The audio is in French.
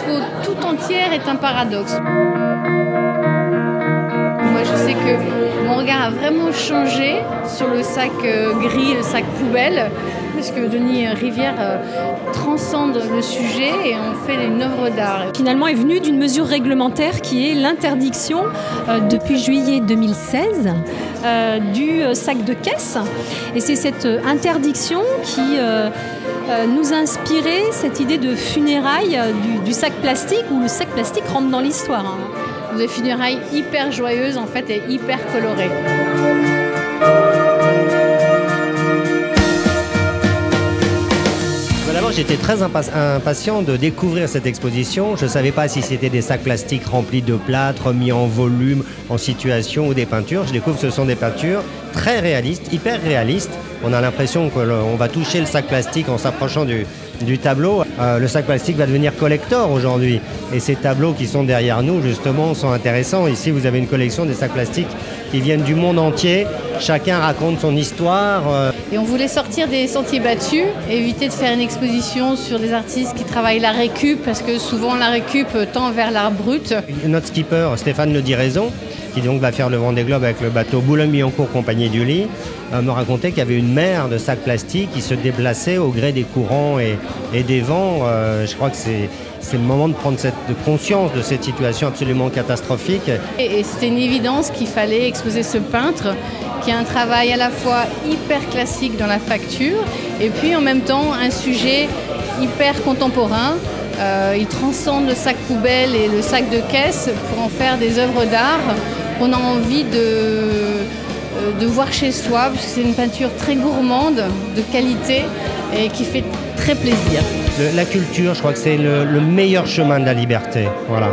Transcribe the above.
l'expo tout entière est un paradoxe. Moi, je sais que mon regard a vraiment changé sur le sac gris, le sac poubelle, parce que Denis Rivière transcende le sujet et on fait une œuvre d'art. Finalement est venue d'une mesure réglementaire qui est l'interdiction depuis juillet 2016 du sac de caisse. Et c'est cette interdiction qui nous a inspiré cette idée de funérailles du sac plastique, où le sac plastique rentre dans l'histoire. Des funérailles hyper joyeuses en fait et hyper colorées. D'abord, j'étais très impatient de découvrir cette exposition. Je ne savais pas si c'était des sacs plastiques remplis de plâtre, mis en volume, en situation ou des peintures. Je découvre que ce sont des peintures très réalistes, hyper réalistes. On a l'impression qu'on va toucher le sac plastique en s'approchant du tableau. Le sac plastique va devenir collector aujourd'hui. Et ces tableaux qui sont derrière nous, justement, sont intéressants. Ici, vous avez une collection des sacs plastiques qui viennent du monde entier. Chacun raconte son histoire. Et on voulait sortir des sentiers battus, éviter de faire une exposition sur des artistes qui travaillent la récup, parce que souvent la récup tend vers l'art brut. Notre skipper, Stéphane Le Diraison, qui donc va faire le Vendée Globe avec le bateau Boulogne-Billancourt Compagnie du Lit, me racontait qu'il y avait une mer de sacs plastiques qui se déplaçaient au gré des courants et des vents. Je crois que c'est le moment de prendre conscience de cette situation absolument catastrophique. Et c'était une évidence qu'il fallait exposer ce peintre qui a un travail à la fois hyper classique dans la facture et puis en même temps un sujet hyper contemporain. Il transcende le sac poubelle et le sac de caisse pour en faire des œuvres d'art qu'on a envie de voir chez soi, parce que c'est une peinture très gourmande, de qualité et qui fait très plaisir. La culture, je crois que c'est le meilleur chemin de la liberté. Voilà.